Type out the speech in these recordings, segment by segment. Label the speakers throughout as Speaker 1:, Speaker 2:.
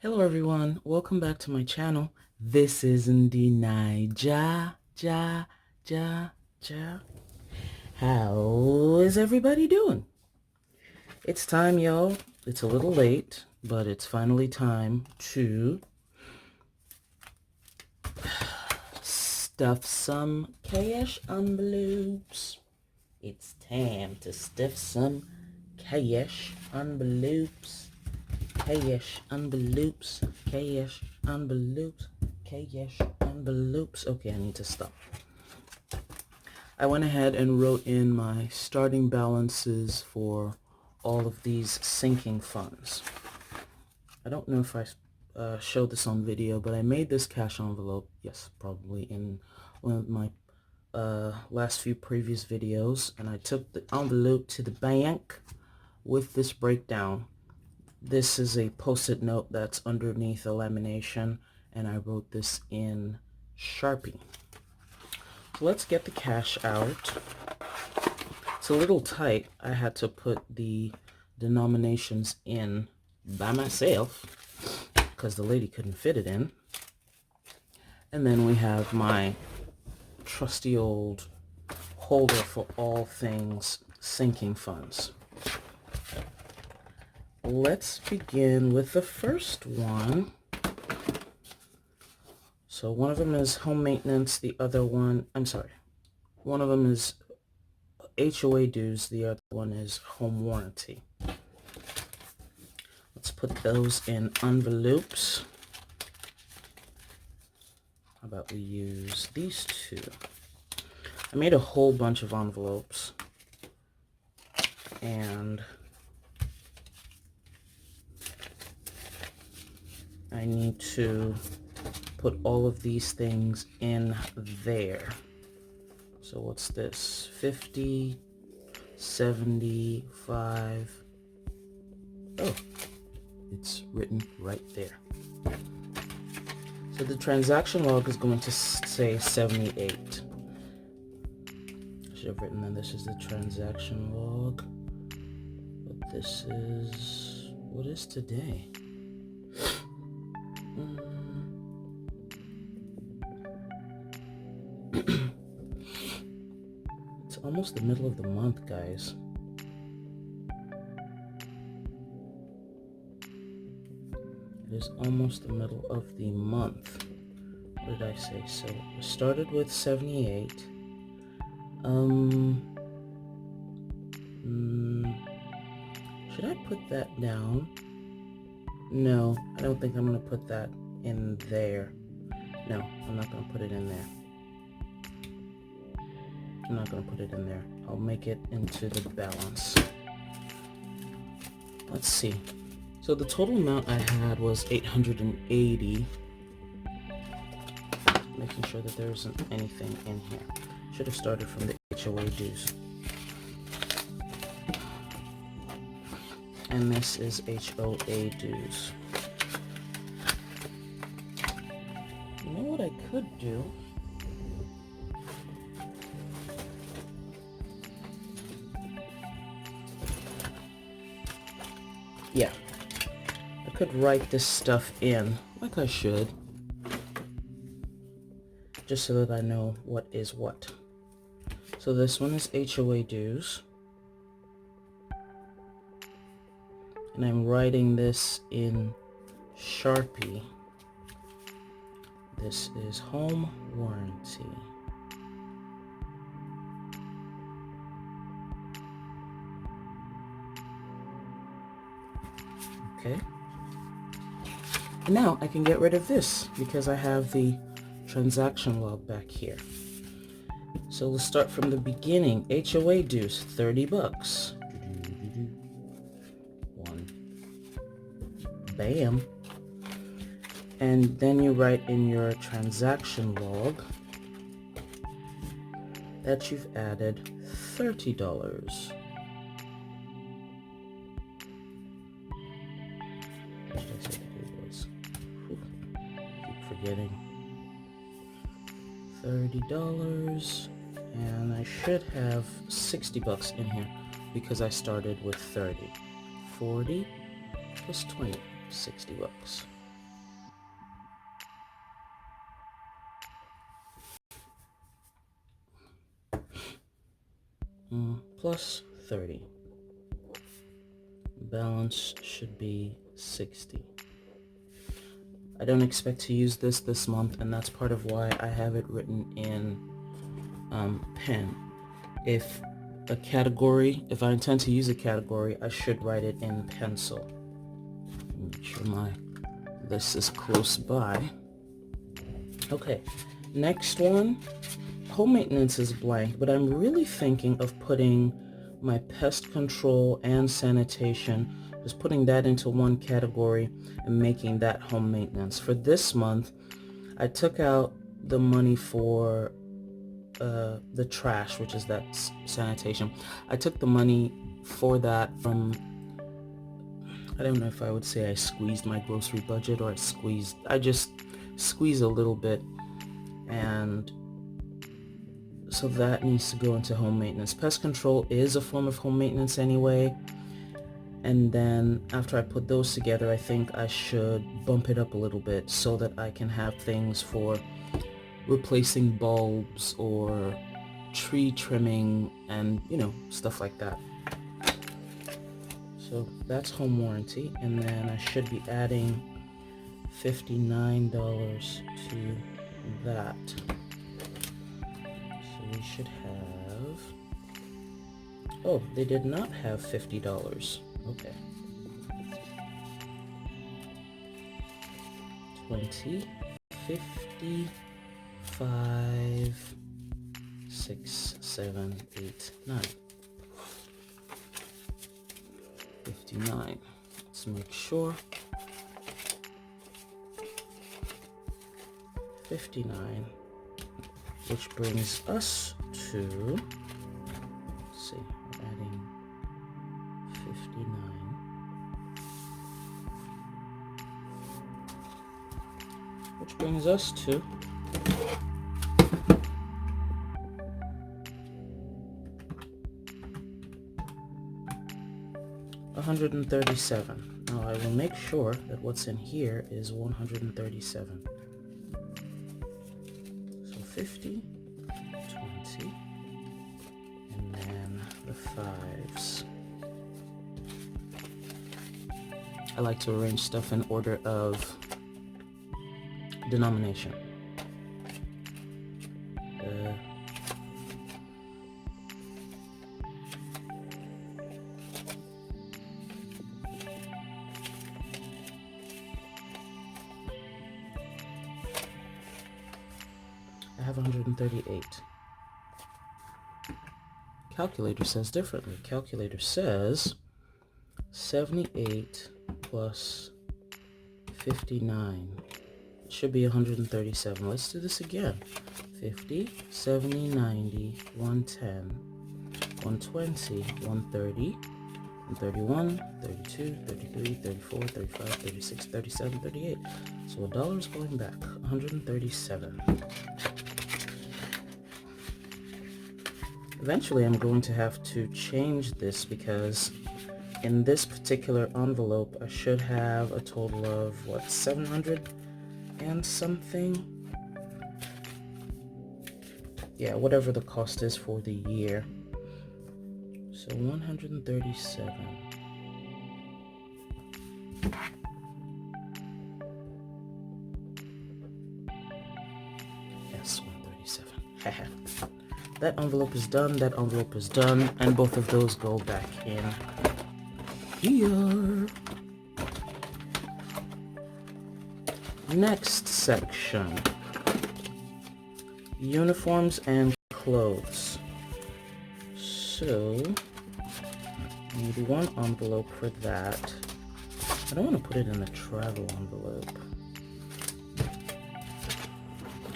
Speaker 1: Hello everyone, welcome back to my channel. This is NdiNaija, ja. How is everybody doing? It's time, y'all. It's a little late, but it's finally time to stuff some cash envelopes. It's time to stuff some cash envelopes. Cash envelopes, cash envelopes, cash envelopes. Okay, I need to stop. I went ahead and wrote in my starting balances for all of these sinking funds. I don't know if I showed this on video, but I made this cash envelope, yes, probably in one of my last few previous videos, and I took the envelope to the bank with this breakdown. This is a post-it note that's underneath a lamination, and I wrote this in Sharpie. So let's get the cash out. It's a little tight. I had to put the denominations in by myself because the lady couldn't fit it in. And then we have my trusty old holder for all things sinking funds. Let's begin with the first one. So one of them is home maintenance, the other one, one of them is HOA dues, the other one is home warranty. Let's put those in envelopes. How about we use these two? I made a whole bunch of envelopes, and I need to put all of these things in there. So what's this? 50, 75. Oh, it's written right there. So the transaction log is going to say 78. I should have written that this is the transaction log. But this is, what is today? It's almost the middle of the month, guys. It is almost the middle of the month. What did I say? So I started with 78. Should I put that down? No, I don't think I'm going to put that in there. No, I'm not going to put it in there. I'm not going to put it in there. I'll make it into the balance. Let's see. So the total amount I had was 880. Making sure that there isn't anything in here. Should have started from the HOA dues. And this is HOA dues. You know what I could do? Yeah, I could write this stuff in, like I should, just so that I know what is what. So this one is HOA dues, and I'm writing this in Sharpie. This is home warranty. Okay. And now I can get rid of this because I have the transaction log back here. So let's start from the beginning. HOA dues, 30 bucks. One. Bam. And then you write in your transaction log that you've added $30. Getting $30, and I should have 60 bucks in here because I started with 30. 40 plus 20, 60 bucks. plus 30. Balance should be 60. I don't expect to use this month, and that's part of why I have it written in pen. If I intend to use a category, I should write it in pencil. Make sure my list is close by. Okay, next one. Home maintenance is blank, but I'm really thinking of putting my pest control and sanitation, just putting that into one category and making that home maintenance. For this month, I took out the money for the trash, which is that sanitation. I took the money for that from, I don't know if I would say I squeezed my grocery budget or I just squeezed a little bit, and so that needs to go into home maintenance. Pest control is a form of home maintenance anyway, and then after I put those together, I think I should bump it up a little bit so that I can have things for replacing bulbs or tree trimming and, stuff like that. So that's home warranty, and then I should be adding $59 to that. So we should have... Oh, they did not have $50. Okay. 20, 50, 5, 6, 7, 8, 9. 59. Let's make sure. 59, which brings us to, let's see, we're adding 59, which brings us to $137. Now I will make sure that what's in here is 137. 50, 20, and then the 5s. I like to arrange stuff in order of denomination. I have 138. Calculator says differently. Calculator says 78 plus 59. It should be 137. Let's do this again. 50, 70, 90, 110, 120, 130, 131, 32, 33, 34, 35, 36, 37, 38. So $1 is going back. 137. Eventually I'm going to have to change this because in this particular envelope I should have a total of 700 and something. Yeah, whatever the cost is for the year. So 137. Yes, 137. That envelope is done, that envelope is done, and both of those go back in here. Next section. Uniforms and clothes. So, I need one envelope for that. I don't want to put it in the travel envelope.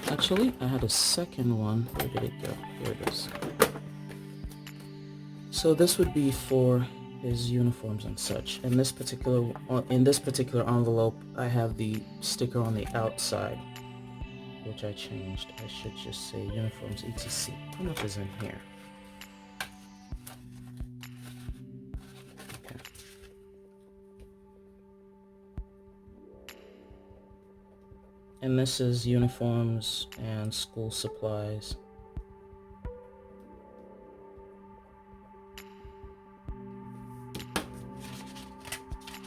Speaker 1: Actually, I had a second one. Where did it go? Here it is. So this would be for his uniforms and such. In this particular envelope, I have the sticker on the outside, which I changed. I should just say uniforms etc. How much is in here? Okay. And this is uniforms and school supplies.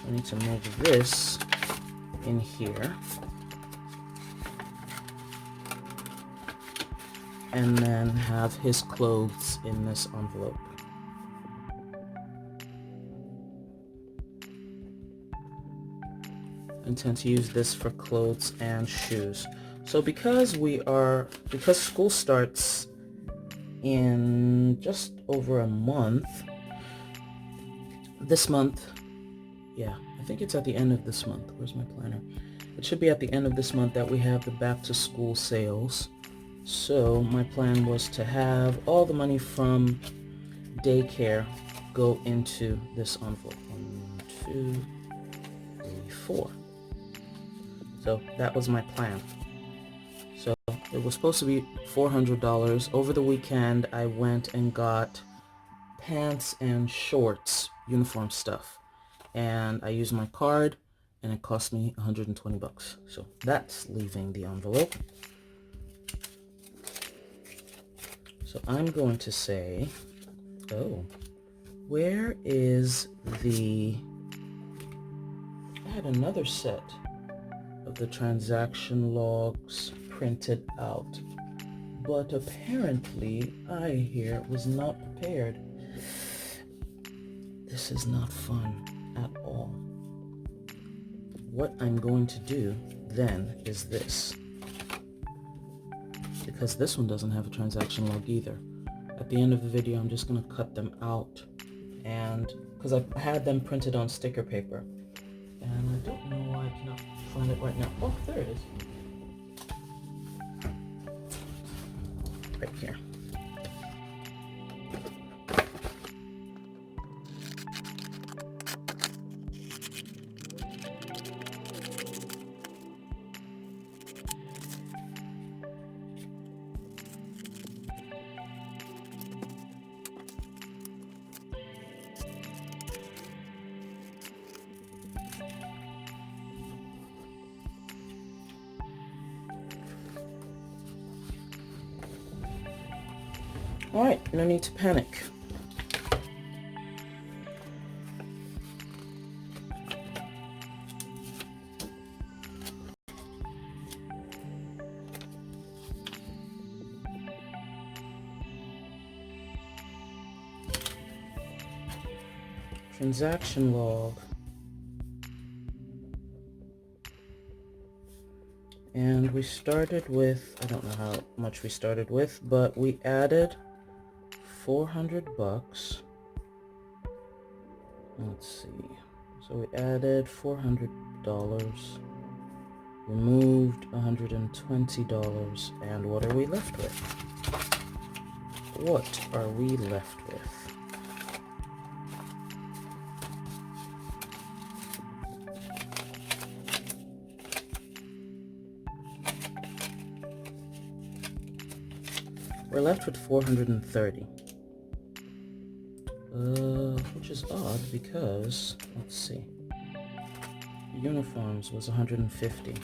Speaker 1: I need to move this in here. And then have his clothes in this envelope. I intend to use this for clothes and shoes. So because school starts in just over a month, this month, yeah, I think it's at the end of this month. Where's my planner? It should be at the end of this month that we have the back to school sales. So my plan was to have all the money from daycare go into this envelope. 1, 2, 3, 4. So that was my plan. So it was supposed to be $400. Over the weekend, I went and got pants and shorts, uniform stuff. And I used my card, and it cost me $120. So that's leaving the envelope. So I'm going to say, oh, where is I had another set of the transaction logs printed out, but apparently I here was not prepared. This is not fun at all. What I'm going to do then is this, because this one doesn't have a transaction log either. At the end of the video, I'm just going to cut them out, and because I had them printed on sticker paper, and I don't know why I cannot find it right now. Oh, there it is. Right here. Alright, no need to panic. Transaction log. And we started with, I don't know how much we started with, but we added $400. Let's see. So we added $400, removed $120, and what are we left with? What are we left with? We're left with 430. Which is odd because, let's see, uniforms was 150.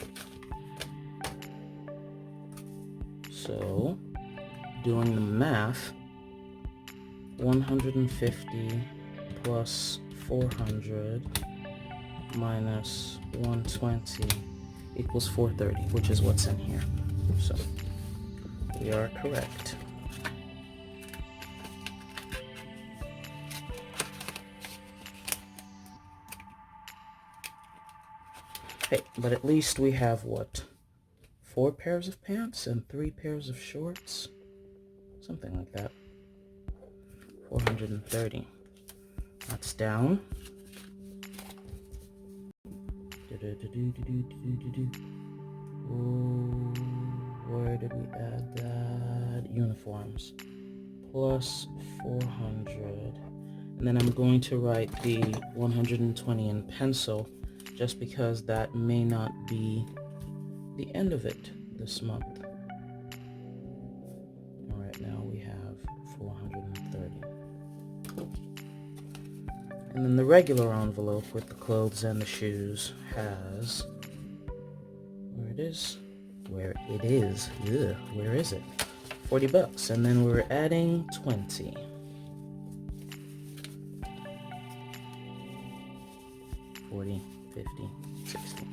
Speaker 1: So, doing the math, 150 plus 400 minus 120 equals 430, which is what's in here. So, we are correct. Hey, but at least we have what? 4 pairs of pants and 3 pairs of shorts? Something like that. 430. That's down. Where did we add that? Uniforms. Plus 400. And then I'm going to write the 120 in pencil, just because that may not be the end of it this month. All right, now we have 430. And then the regular envelope with the clothes and the shoes has, where it is? Where is it? $40. And then we're adding 20. 40, 50, 60.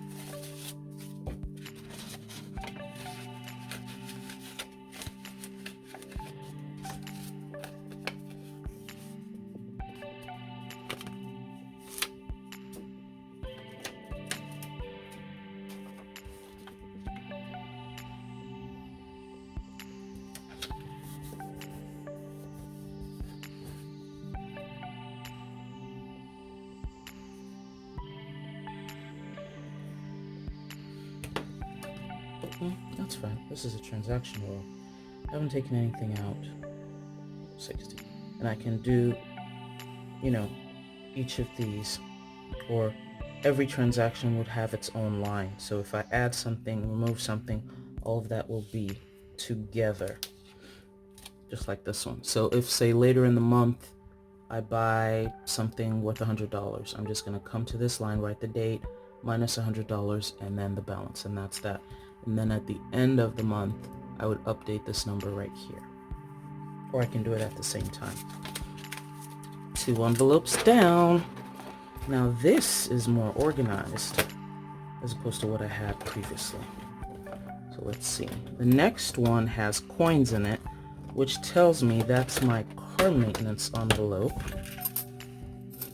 Speaker 1: That's fine. This is a transaction roll. I haven't taken anything out. 60. And I can do, each of these, or every transaction would have its own line. So if I add something, remove something, all of that will be together. Just like this one. So if, say, later in the month, I buy something worth $100, I'm just going to come to this line, write the date, minus $100, and then the balance, and that's that. And then at the end of the month, I would update this number right here. Or I can do it at the same time. 2 envelopes down. Now this is more organized as opposed to what I had previously. So let's see. The next one has coins in it, which tells me that's my car maintenance envelope.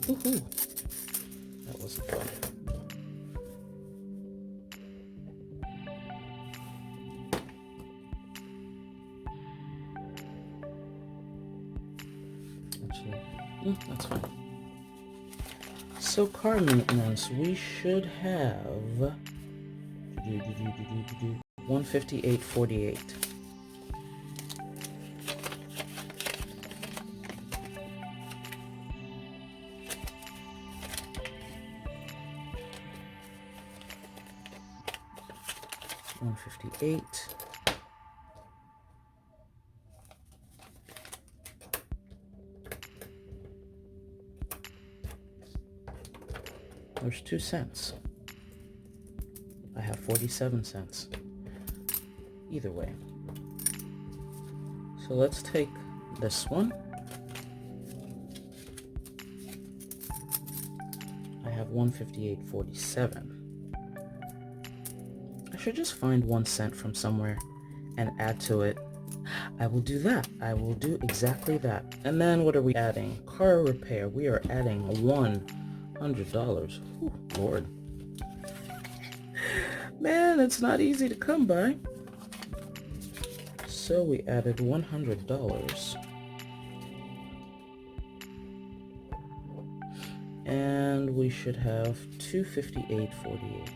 Speaker 1: Woohoo! That was fun. Actually, that's fine. So car maintenance, we should have 158.48. $158. There's 2 cents. I have 47 cents. Either way. So let's take this one. I have 158.47. I should just find 1 cent from somewhere and add to it. I will do that. I will do exactly that. And then what are we adding? Car repair. We are adding $100. Whew, Lord. Man, it's not easy to come by. So we added $100. And we should have 258.48.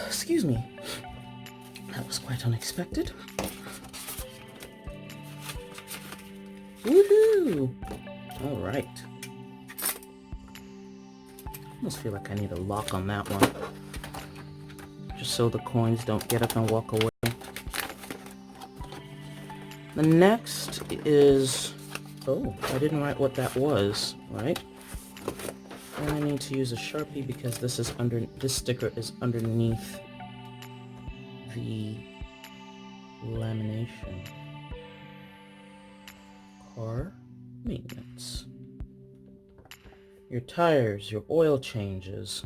Speaker 1: Excuse me. That was quite unexpected. Woohoo! All right. I almost feel like I need a lock on that one. Just so the coins don't get up and walk away. The next is... Oh, I didn't write what that was, right? And I need to use a Sharpie because this sticker is underneath the lamination. Car maintenance. Your tires, your oil changes.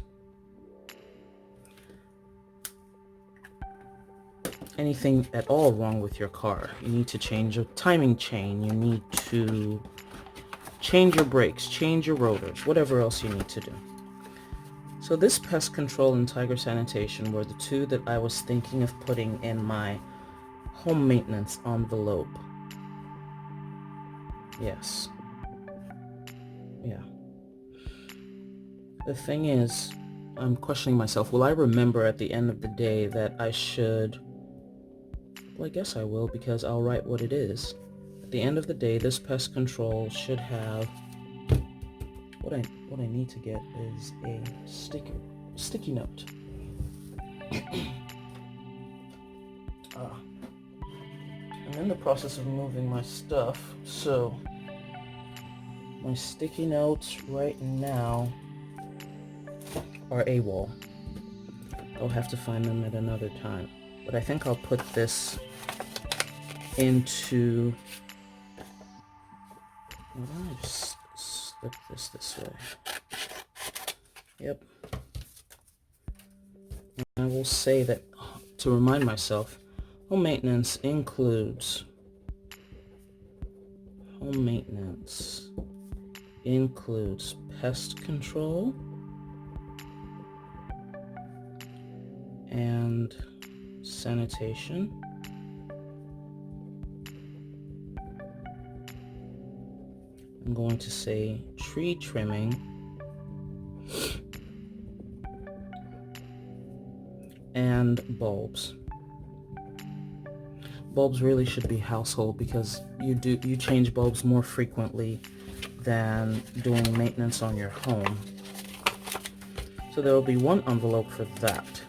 Speaker 1: Anything at all wrong with your car. You need to change a timing chain. You need to change your brakes, change your rotors, whatever else you need to do. So this pest control and tiger sanitation were the two that I was thinking of putting in my home maintenance envelope. Yes. Yeah. The thing is, I'm questioning myself, will I remember at the end of the day that I should... Well, I guess I will, because I'll write what it is. At the end of the day, this pest control should have... What I need to get is a sticky note. I'm in the process of moving my stuff, so my sticky notes right now are AWOL. I'll have to find them at another time. But I think I'll put this into... Why don't I just slip this way? Yep. I will say that, to remind myself, home maintenance includes pest control and sanitation. I'm going to say tree trimming and bulbs. Bulbs really should be household because you change bulbs more frequently than doing maintenance on your home. So there will be one envelope for that,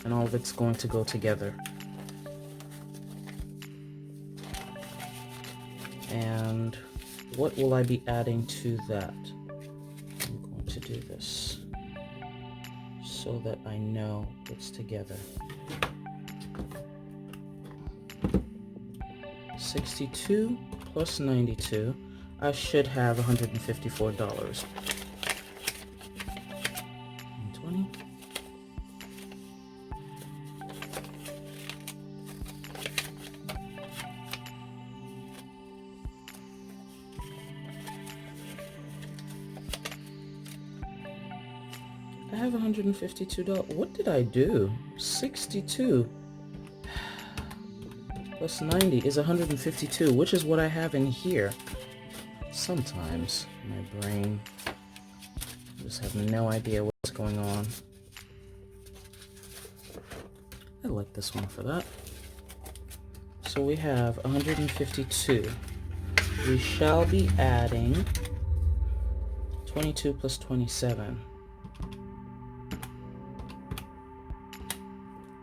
Speaker 1: and all of it's going to go together. And what will I be adding to that? I'm going to do this so that I know it's together. 62 plus 92, I should have $154. 120. I have $152. What did I do? 62 plus 90 is 152, which is what I have in here. Sometimes my brain just have no idea what's going on. I like this one for that. So we have 152. We shall be adding 22 plus 27.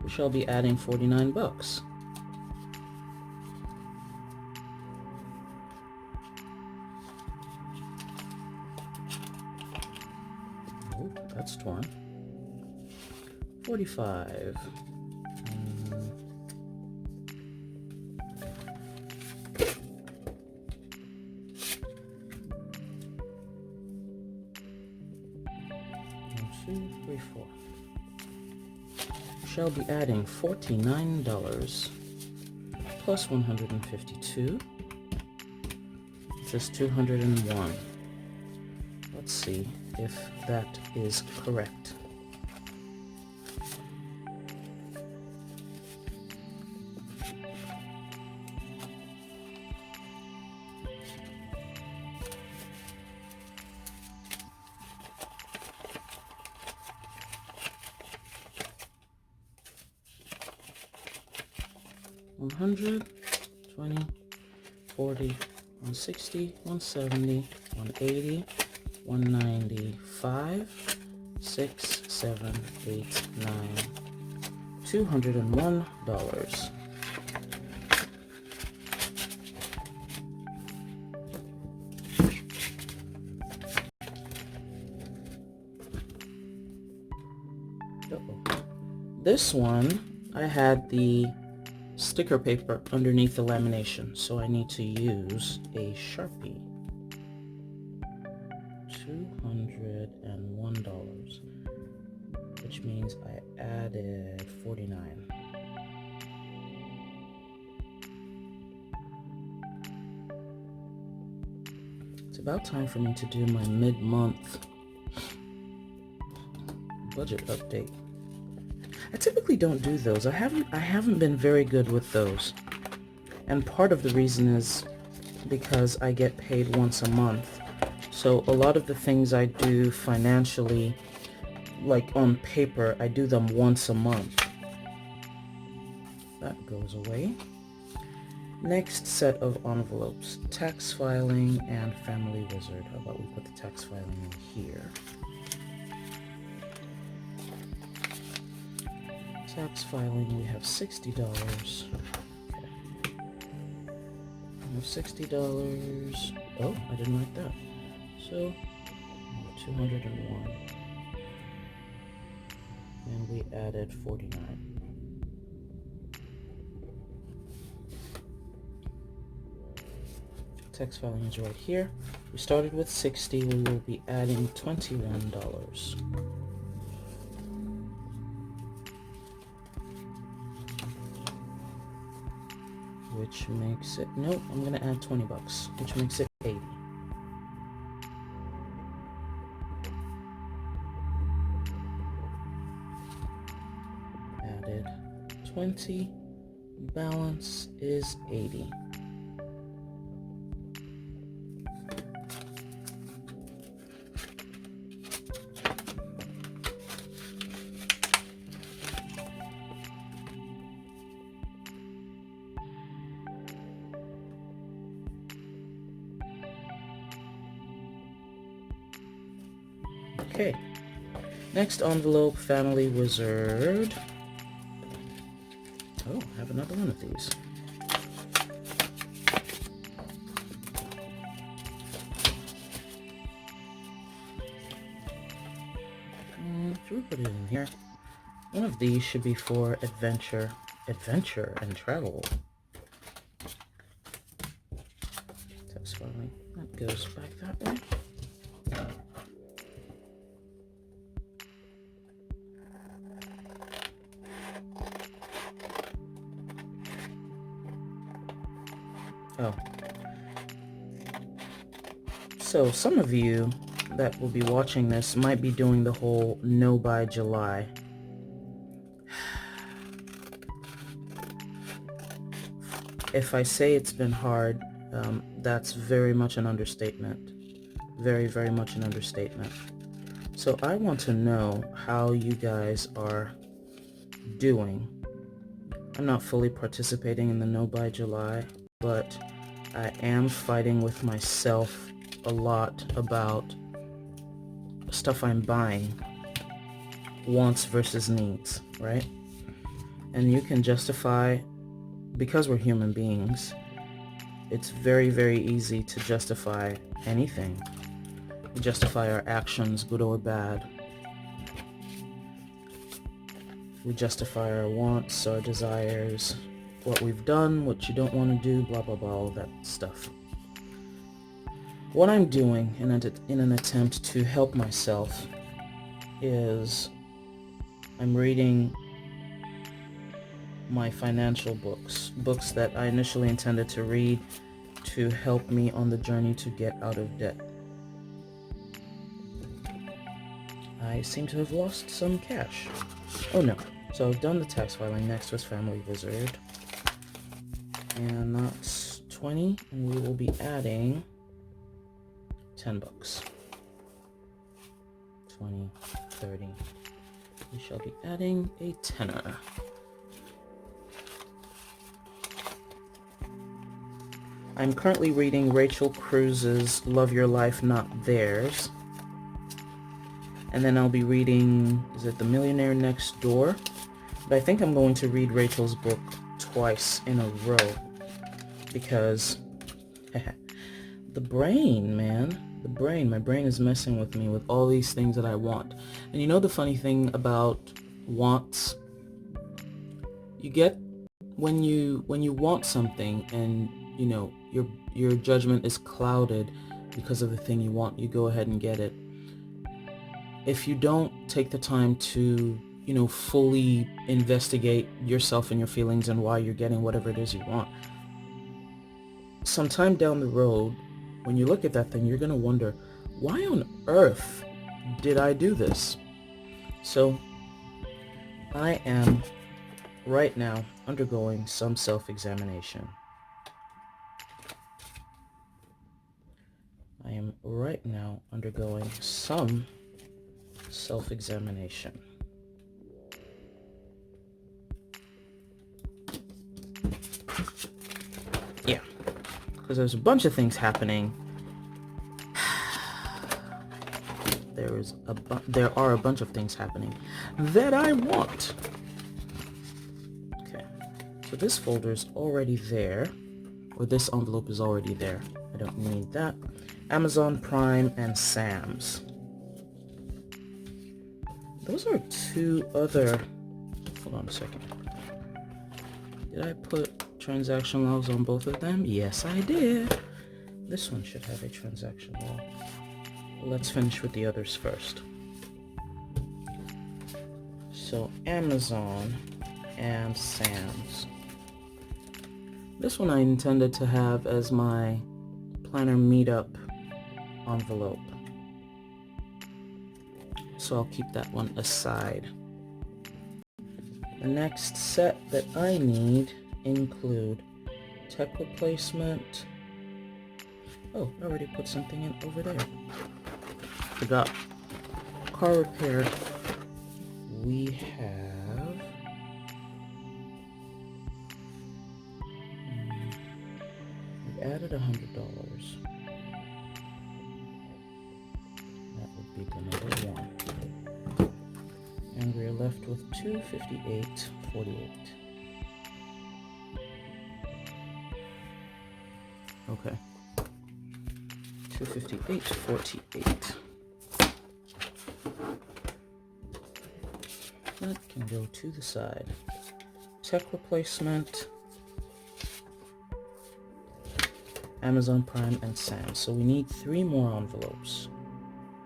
Speaker 1: We shall be adding $49. Oh, that's torn. 45. One, two, three, four. Shall be adding $49 plus 152. This is 201. Let's see if that is correct. $100, $20, $40, $160, $170, $180, $195, $6, $7, $8, $9, $201. This one, I had the sticker paper underneath the lamination, so I need to use a Sharpie. $201, which means I added 49. It's about time for me to do my mid-month budget update. I typically don't do those. I haven't been very good with those. And part of the reason is because I get paid once a month. So a lot of the things I do financially, like on paper, I do them once a month. That goes away. Next set of envelopes, tax filing and family wizard. How about we put the tax filing in here? Tax filing, we have $60. Okay. We have $60. Oh, I didn't like that. So, 201. and we added 49. Text filing is right here. We started with 60. We will be adding $21. Which makes it, nope, I'm gonna add 20 bucks, which makes it 80. Added 20, balance is 80. Okay, next envelope, Family Wizard. Oh, I have another one of these. Should we put it in here? One of these should be for adventure and travel. Text filing, that goes back that way. Oh. So some of you that will be watching this might be doing the whole no by July. If I say it's been hard, that's very much an understatement. Very, very much an understatement. So I want to know how you guys are doing. I'm not fully participating in the no by July, but I am fighting with myself a lot about stuff I'm buying, wants versus needs, right? And you can justify, because we're human beings, it's very, very easy to justify anything. We justify our actions, good or bad. We justify our wants, our desires, what we've done, what you don't want to do, blah, blah, blah, all that stuff. What I'm doing in an attempt to help myself is I'm reading my financial books that I initially intended to read to help me on the journey to get out of debt. I seem to have lost some cash. Oh no. So I've done the tax filing. Next was Family Wizard. And that's 20, and we will be adding 10 bucks. 20, 30. We shall be adding a tenner. I'm currently reading Rachel Cruz's Love Your Life, Not Theirs. And then I'll be reading, is it The Millionaire Next Door? But I think I'm going to read Rachel's book twice in a row because the brain, man. My brain is messing with me with all these things that I want. And you know the funny thing about wants? You get when you want something and you know your judgment is clouded because of the thing you want, you go ahead and get it. If you don't take the time to, you know, fully investigate yourself and your feelings and why you're getting whatever it is you want, sometime down the road, when you look at that thing, you're going to wonder, why on earth did I do this? So I am right now undergoing some self-examination. I am right now undergoing some self-examination. Yeah, because there's a bunch of things happening. There are a bunch of things happening that I want. Okay, so this folder is already there, or this envelope is already there. I don't need that. Amazon Prime and Sam's. Those are two other, hold on a second. Did I put transaction logs on both of them? Yes, I did. This one should have a transaction log. Let's finish with the others first. So Amazon and Sam's. This one I intended to have as my planner meetup envelope. So I'll keep that one aside. The next set that I need include tech replacement. Oh, I already put something in over there. Forgot. Car repair. We have... we added $100. That would be the number one. And we're left with $258.48. Okay. $258.48. That can go to the side. Tech replacement, Amazon Prime, and Sam's. So we need 3 more envelopes.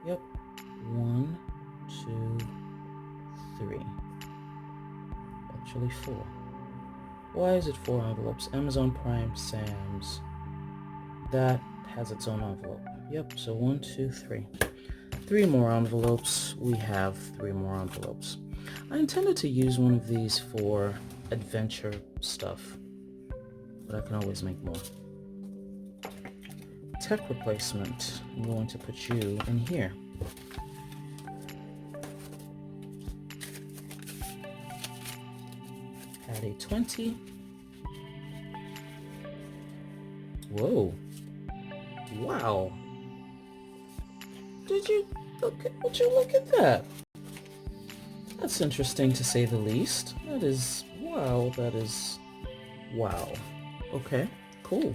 Speaker 1: Yep. 1, 2, 3. Actually 4. Why is it 4 envelopes? Amazon Prime, Sam's. That has its own envelope. Yep, so 1, 2, 3. 3 more envelopes. We have 3 more envelopes. I intended to use one of these for adventure stuff, but I can always make more. Tech replacement. I'm going to put you in here. Add a 20. Whoa. Wow. Would you look at that? That's interesting to say the least. That is, wow, wow. Okay, cool.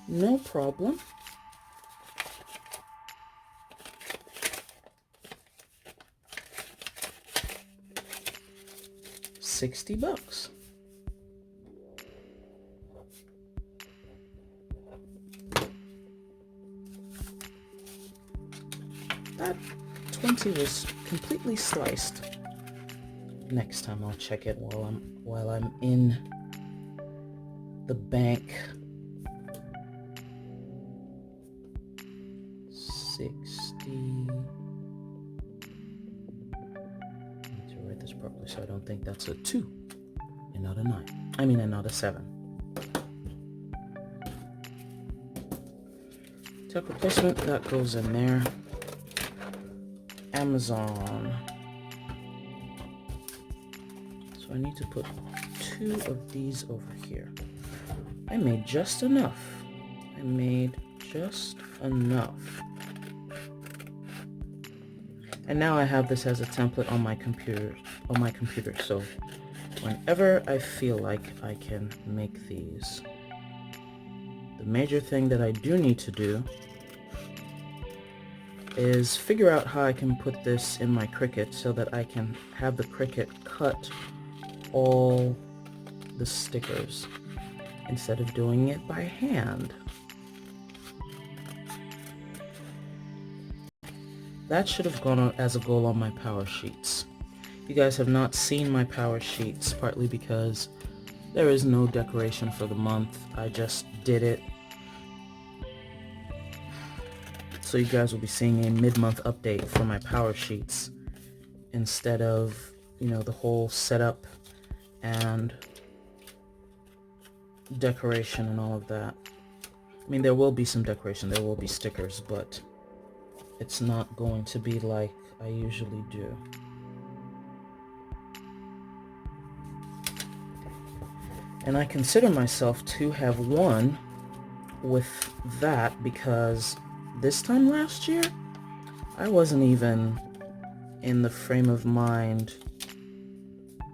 Speaker 1: No problem. $60. That 20 was completely sliced. Next time I'll check it while I'm in the bank. 60. I need to write this properly so I don't think that's a 2 and not a 9. I mean, and not a 7. Tech replacement, that goes in there. Amazon. So I need to put 2 of these over here. I made just enough. And now I have this as a template on my computer. So whenever I feel like I can make these. The major thing that I do need to do is figure out how I can put this in my Cricut so that I can have the Cricut cut all the stickers instead of doing it by hand. That should have gone as a goal on my power sheets. You guys have not seen my power sheets, partly because there is no decoration for the month. I just did it. So you guys will be seeing a mid-month update for my power sheets instead of, the whole setup and decoration and all of that. I mean, there will be some decoration, there will be stickers, but it's not going to be like I usually do. And I consider myself to have won with that because this time last year, I wasn't even in the frame of mind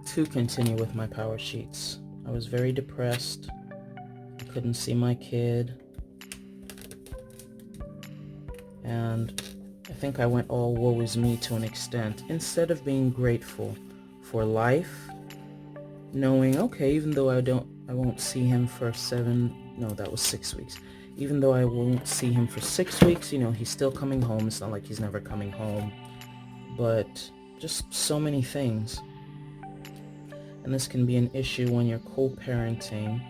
Speaker 1: to continue with my power sheets. I was very depressed. I couldn't see my kid. And I think I went all woe is me to an extent. Instead of being grateful for life, knowing, okay, even though I won't see him for 6 weeks. Even though I won't see him for 6 weeks, he's still coming home. It's not like he's never coming home. But just so many things. And this can be an issue when you're co-parenting.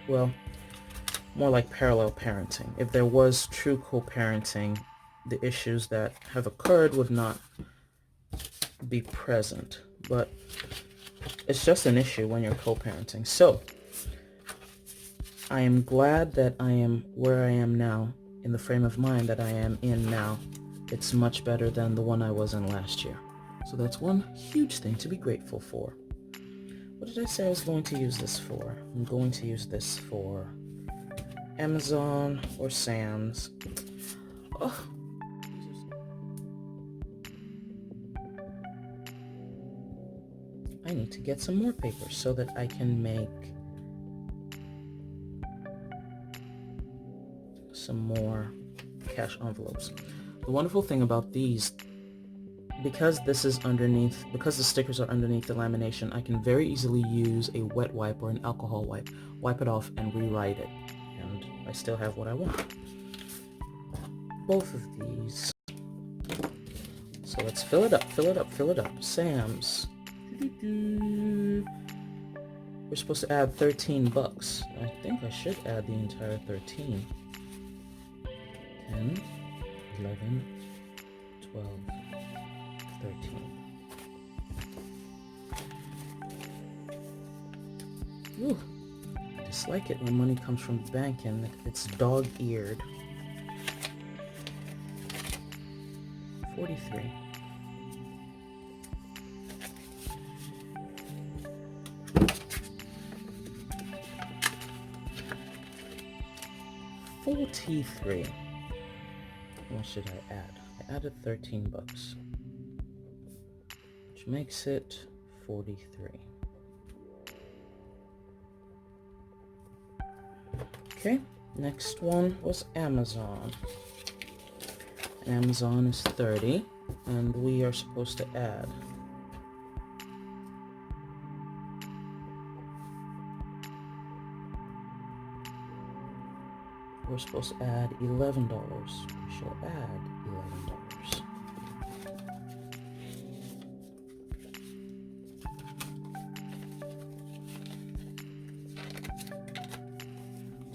Speaker 1: Well, more like parallel parenting. If there was true co-parenting, the issues that have occurred would not be present. But it's just an issue when you're co-parenting. So, I am glad that I am where I am now, in the frame of mind that I am in now. It's much better than the one I was in last year. So that's one huge thing to be grateful for. What did I say I was going to use this for? I'm going to use this for Amazon or Sam's. Oh. I need to get some more paper so that I can make some more cash envelopes. The wonderful thing about these, because the stickers are underneath the lamination, I can very easily use a wet wipe or an alcohol wipe it off and rewrite it. And I still have what I want. Both of these. So let's fill it up. Sam's. We're supposed to add $13. I think I should add the entire 13. 10, 11, 12, 13. Ooh, I dislike it when money comes from the bank and it's dog-eared. 43. $43. What should I add? I added $13, which makes it 43. Okay, next one was Amazon. Amazon is 30, and we are supposed to add $11. We shall add $11.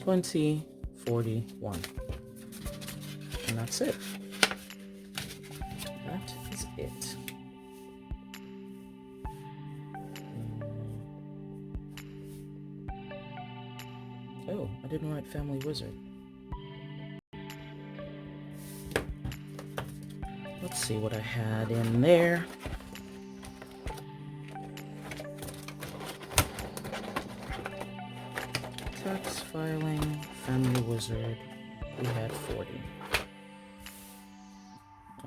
Speaker 1: $20.41. And that's it. That is it. Oh, I didn't write Family Wizard. Let's see what I had in there. Tax filing, Family Wizard, we had 40.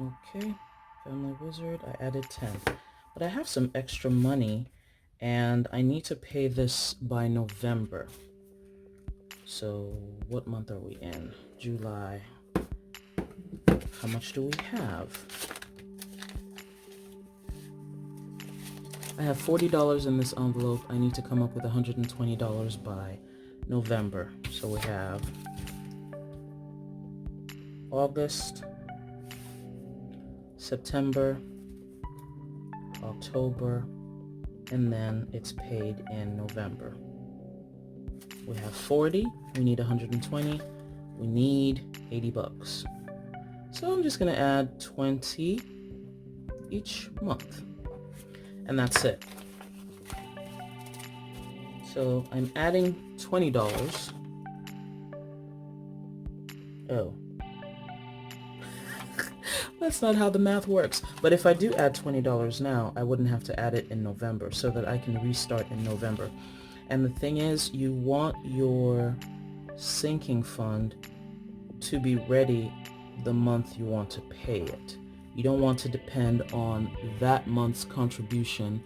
Speaker 1: Okay, Family Wizard, I added 10. But I have some extra money, and I need to pay this by November. So, what month are we in? July. How much do we have? I have $40 in this envelope. I need to come up with $120 by November. So we have August, September, October, and then it's paid in November. We have 40, we need 120, we need $80. So I'm just going to add 20 each month. And that's it. So I'm adding $20. Oh. That's not how the math works. But if I do add $20 now, I wouldn't have to add it in November so that I can restart in November. And the thing is, you want your sinking fund to be ready the month you want to pay it. You don't want to depend on that month's contribution.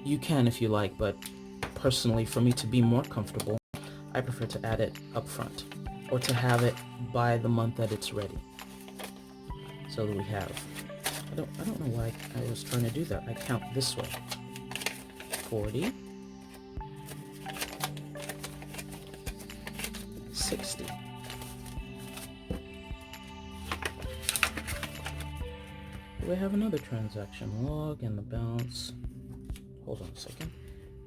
Speaker 1: You can if you like, but personally, for me to be more comfortable, I prefer to add it up front, or to have it by the month that it's ready. So that we have, I don't know why I was trying to do that. I count this way. 40, 60. We have another transaction log, and the balance, hold on a second,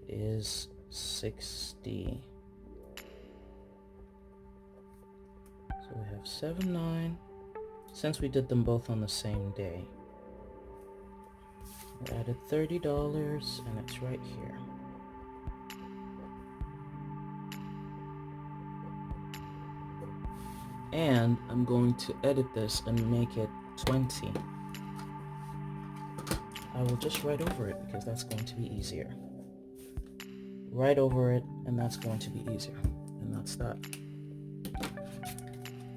Speaker 1: is 60. So we have 79. Since we did them both on the same day, we added $30, and it's right here. And I'm going to edit this and make it 20. I will just write over it because that's going to be easier. Write over it, and that's going to be easier. And that's that.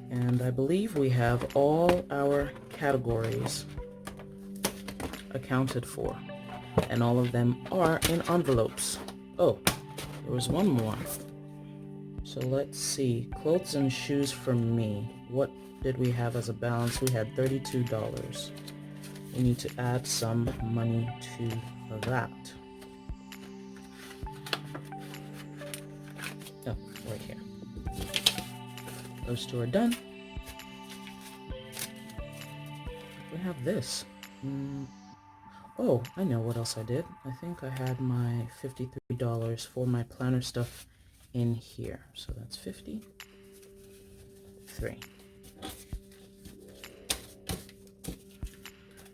Speaker 1: And I believe we have all our categories accounted for. And all of them are in envelopes. Oh, there was one more. So let's see. Clothes and shoes for me. What did we have as a balance? We had $32. We need to add some money to that. Oh, right here. Those two are done. We have this. Oh, I know what else I did. I think I had my $53 for my planner stuff in here. So that's 53.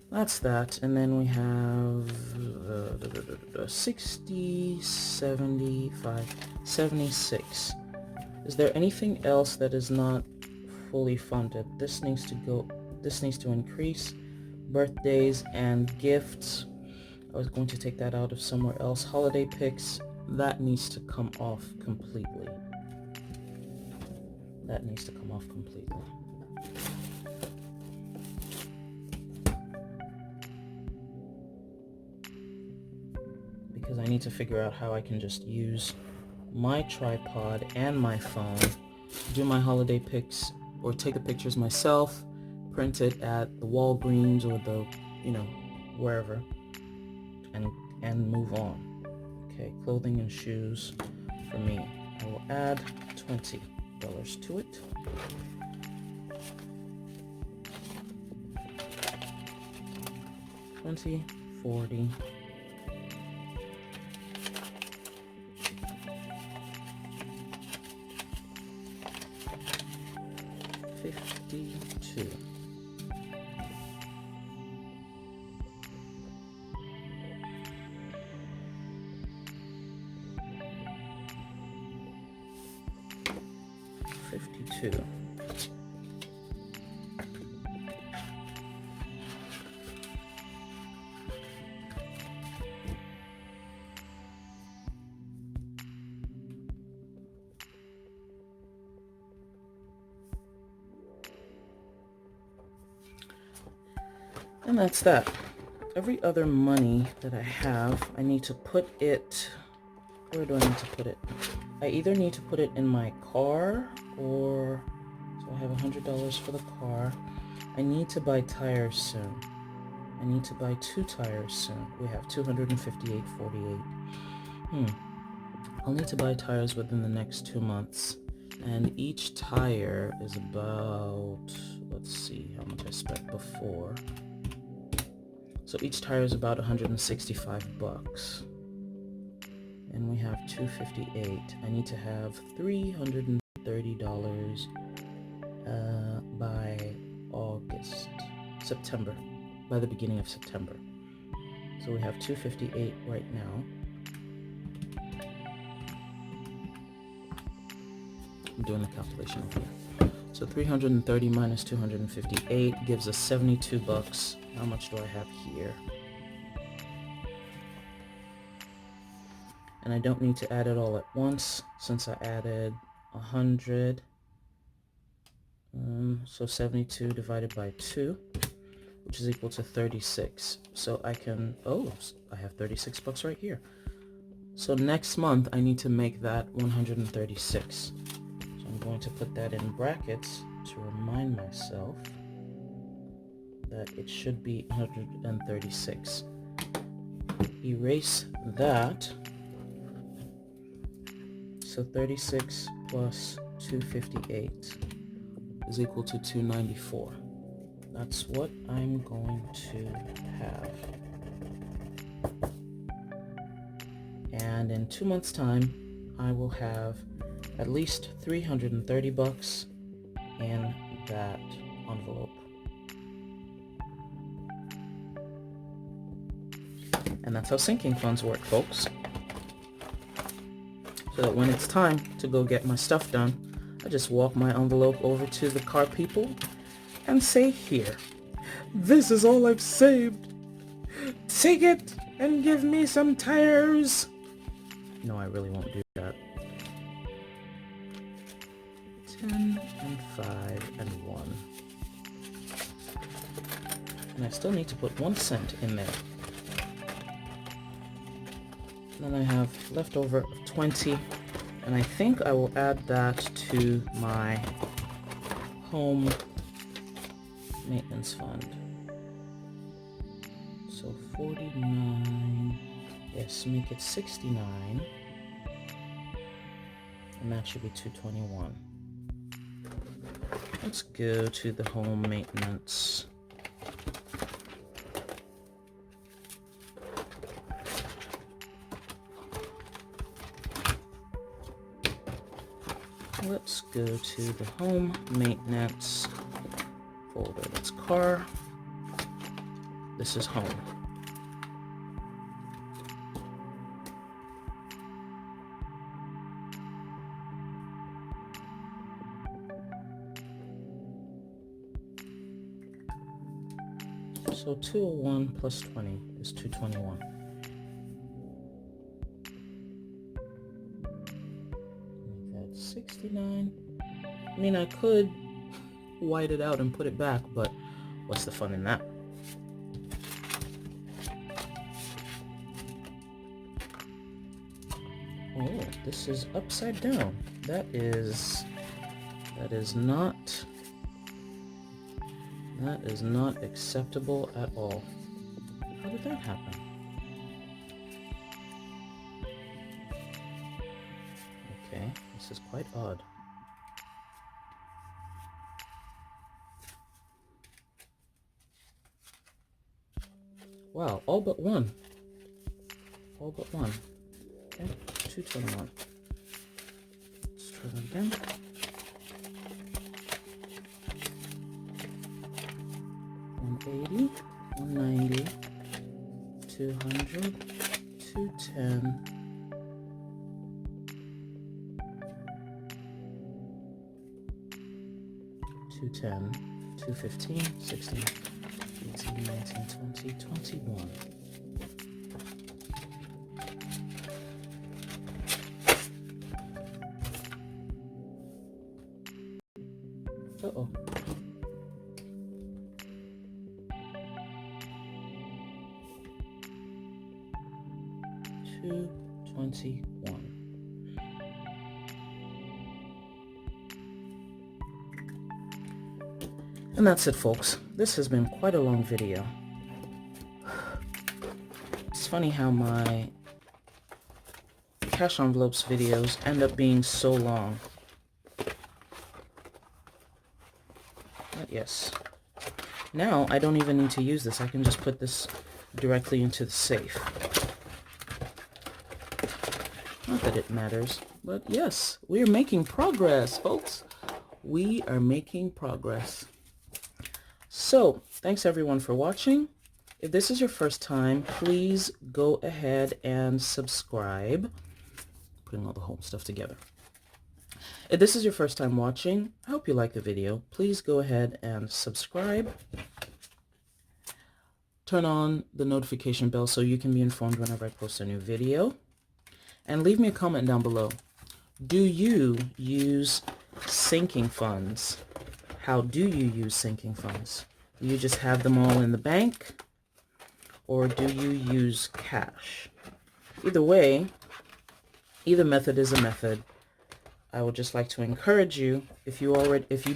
Speaker 1: That's that. And then we have 60, 75, 76. Is there anything else that is not fully funded? This needs to increase. Birthdays and gifts. I was going to take that out of somewhere else. Holiday picks. That needs to come off completely. That needs to come off completely. Because I need to figure out how I can just use my tripod and my phone, do my holiday picks, or take the pictures myself, print it at the Walgreens or the, wherever, and move on. Okay, clothing and shoes for me. I will add $20 to it. $20, $40. $52. $52. And that's that. Every other money that I have, I need to put it, where do I need to put it? I either need to put it in my car, or, so I have $100 for the car. I need to buy tires soon. I need to buy 2 tires soon. We have $258.48. I'll need to buy tires within the next 2 months. And each tire is about, let's see how much I spent before. So each tire is about $165. And we have $258. I need to have $330 by September, by the beginning of September. So we have $258 right now. I'm doing the calculation over here. So 330 minus 258 gives us $72. How much do I have here? And I don't need to add it all at once since I added 100. So 72 divided by 2, which is equal to 36. So I can, I have $36 right here. So next month I need to make that 136. So I'm going to put that in brackets to remind myself that it should be 136. Erase that. So 36 plus 258 is equal to 294. That's what I'm going to have. And in 2 months' time, I will have at least 330 bucks in that envelope. And that's how sinking funds work, folks. So that when it's time to go get my stuff done, I just walk my envelope over to the car people and say, here, this is all I've saved. Take it and give me some tires. No, I really won't do that. 10 and 5 and 1. And I still need to put 1 cent in there. Then I have leftover of 20, and I think I will add that to my home maintenance fund. So 49, yes, make it 69, and that should be 221. Let's go to the home maintenance. Let's go to the home maintenance folder. That's car. This is home. So 201 plus 20 is 221. Make that 69. I mean, I could white it out and put it back, but what's the fun in that? Oh, this is upside down. That is not acceptable at all. How did that happen? Okay, this is quite odd. Wow, all but one. All but one. Okay, 221. Let's try that again. $180, $190, $200, $210, $215, $16, $18, $19, $20, $21. Uh-oh. $221. And that's it, folks. This has been quite a long video. It's funny how my cash envelopes videos end up being so long. But yes. Now I don't even need to use this. I can just put this directly into the safe. Not that it matters, but yes, we are making progress, folks. We are making progress. So, thanks everyone for watching. If this is your first time, please go ahead and subscribe. Putting all the home stuff together. If this is your first time watching, I hope you like the video. Please go ahead and subscribe. Turn on the notification bell so you can be informed whenever I post a new video. And leave me a comment down below. Do you use sinking funds? How do you use sinking funds? Do you just have them all in the bank? Or do you use cash? Either way, Either method is a method. I would just like to encourage you, if you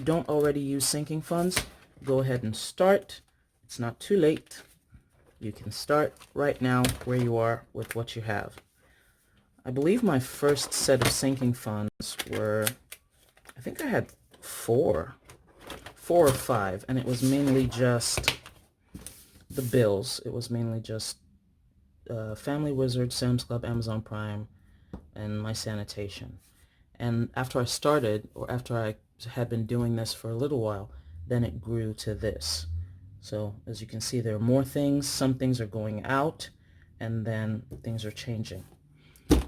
Speaker 1: don't already use sinking funds, go ahead and start. It's not too late. You can start right now where you are with what you have. I believe my first set of sinking funds were, I think I had four or five, and it was mainly just the bills. It was mainly just Family Wizard, Sam's Club, Amazon Prime, and my sanitation. And after I started, or after I had been doing this for a little while, then it grew to this. So as you can see, there are more things. Some things are going out, and then things are changing.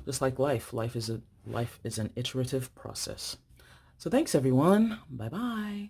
Speaker 1: Just like life. Life is an iterative process. So thanks, everyone. Bye-bye.